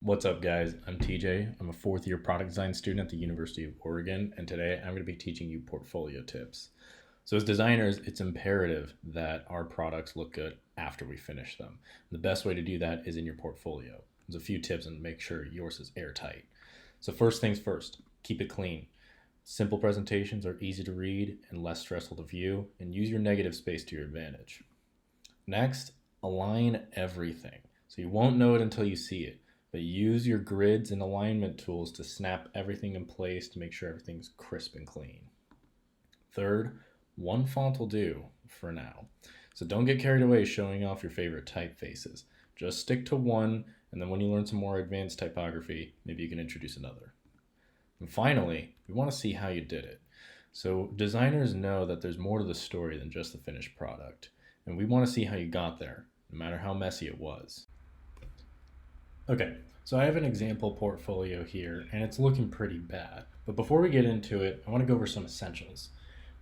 What's up, guys? I'm TJ. I'm a fourth year product design student at the University of Oregon, and today I'm going to be teaching you portfolio tips. So, as designers, it's imperative that our products look good after we finish them. The best way to do that is in your portfolio. There's a few tips and make sure yours is airtight. So, first things first, keep it clean. Simple presentations are easy to read and less stressful to view, and use your negative space to your advantage. Next, align everything. So, you won't know it until you see it. But use your grids and alignment tools to snap everything in place to make sure everything's crisp and clean. Third, one font will do for now. So don't get carried away showing off your favorite typefaces. Just stick to one, and then when you learn some more advanced typography, maybe you can introduce another. And finally, we want to see how you did it. So designers know that there's more to the story than just the finished product, and we want to see how you got there, no matter how messy it was. Okay, so I have an example portfolio here and it's looking pretty bad. But before we get into it, I want to go over some essentials.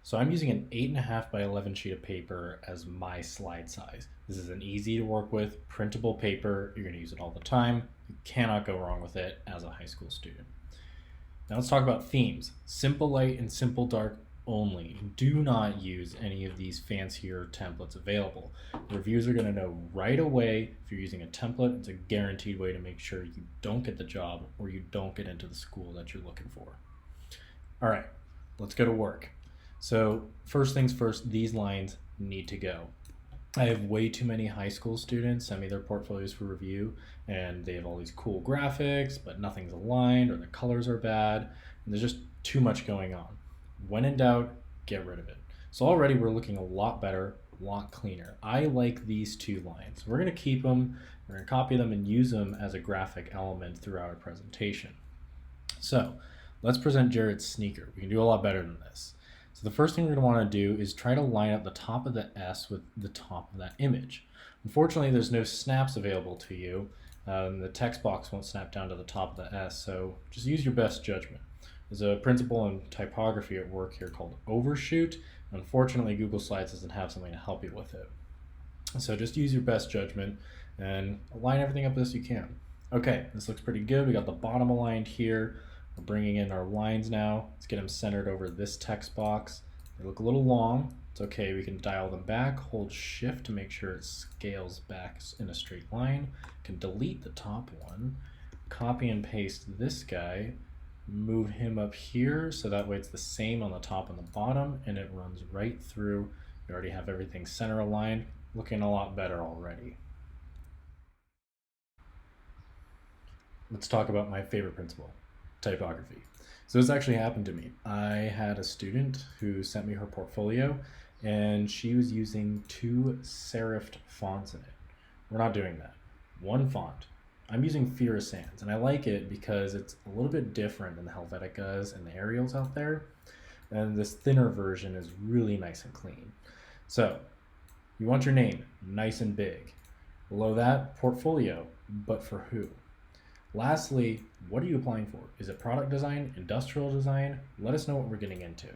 So I'm using an 8.5 by 11 sheet of paper as my slide size. This is an easy to work with, printable paper. You're going to use it all the time. You cannot go wrong with it as a high school student. Now let's talk about themes. Simple light and simple dark only. Do not use any of these fancier templates available. Reviewers are going to know right away if you're using a template. It's a guaranteed way to make sure you don't get the job or you don't get into the school that you're looking for. All right, let's go to work. So first things first, these lines need to go. I have way too many high school students send me their portfolios for review, and they have all these cool graphics, but nothing's aligned or the colors are bad, and there's just too much going on. When in doubt, get rid of it. So already we're looking a lot better, a lot cleaner. I like these two lines. We're going to keep them, we're going to copy them and use them as a graphic element throughout our presentation. So let's present Jared's sneaker. We can do a lot better than this. So the first thing we're going to want to do is try to line up the top of the S with the top of that image. Unfortunately, there's no snaps available to you. The text box won't snap down to the top of the S, so just use your best judgment. There's a principle in typography at work here called overshoot. Unfortunately, Google Slides doesn't have something to help you with it. So just use your best judgment and align everything up as you can. Okay, this looks pretty good. We got the bottom aligned here. We're bringing in our lines now. Let's get them centered over this text box. They look a little long. It's okay, we can dial them back, hold shift to make sure it scales back in a straight line. Can delete the top one, copy and paste this guy, move him up here so that way it's the same on the top and the bottom, and it runs right through. You already have everything center aligned, looking a lot better already. Let's talk about my favorite principle, typography. So this actually happened to me. I had a student who sent me her portfolio and she was using 2 serifed fonts in it. We're not doing that. One font. I'm using Fira Sans, and I like it because it's a little bit different than the Helveticas and the Arials out there. And this thinner version is really nice and clean. So you want your name nice and big. Below that, portfolio, but for who? Lastly, what are you applying for? Is it product design, industrial design? Let us know what we're getting into.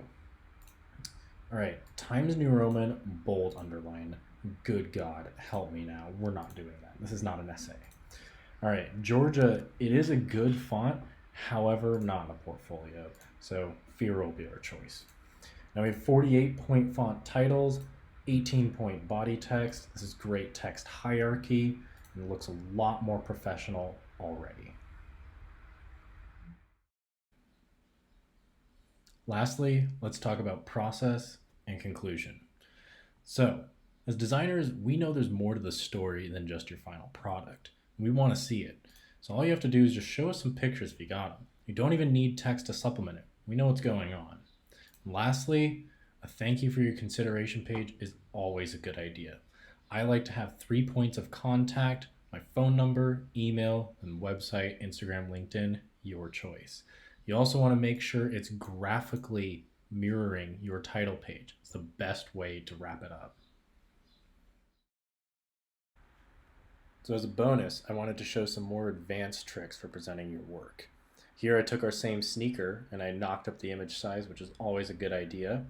All right, Times New Roman, bold, underline. Good God, help me now. We're not doing that. This is not an essay. All right, Georgia, it is a good font, however, not a portfolio. So Fira will be our choice. Now we have 48-point font titles, 18-point body text. This is great text hierarchy, and it looks a lot more professional already. Lastly, let's talk about process and conclusion. So, as designers, we know there's more to the story than just your final product. We want to see it. So all you have to do is just show us some pictures if you got them. You don't even need text to supplement it. We know what's going on. And lastly, a thank you for your consideration page is always a good idea. I like to have 3 points of contact, my phone number, email, and website, Instagram, LinkedIn, your choice. You also want to make sure it's graphically mirroring your title page. It's the best way to wrap it up. So as a bonus, I wanted to show some more advanced tricks for presenting your work. Here I took our same sneaker and I knocked up the image size, which is always a good idea.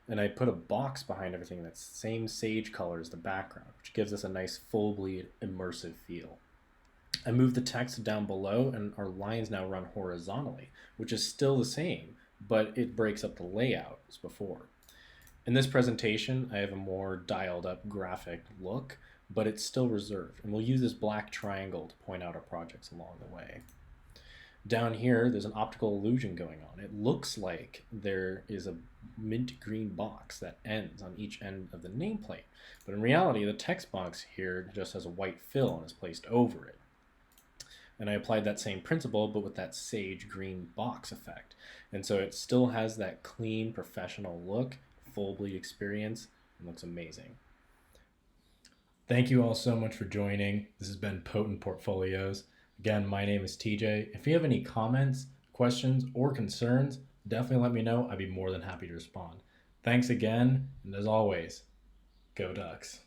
And I put a box behind everything that's the same sage color as the background, which gives us a nice full bleed immersive feel. I move the text down below and our lines now run horizontally, which is still the same, but it breaks up the layout as before. In this presentation, I have a more dialed up graphic look, but it's still reserved. And we'll use this black triangle to point out our projects along the way. Down here, there's an optical illusion going on. It looks like there is a mint green box that ends on each end of the nameplate. But in reality, the text box here just has a white fill and is placed over it. And I applied that same principle, but with that sage green box effect. And so it still has that clean, professional look, full bleed experience, and looks amazing. Thank you all so much for joining. This has been Potent Portfolios. Again, my name is TJ. If you have any comments, questions, or concerns, definitely let me know. I'd be more than happy to respond. Thanks again, and as always, go Ducks.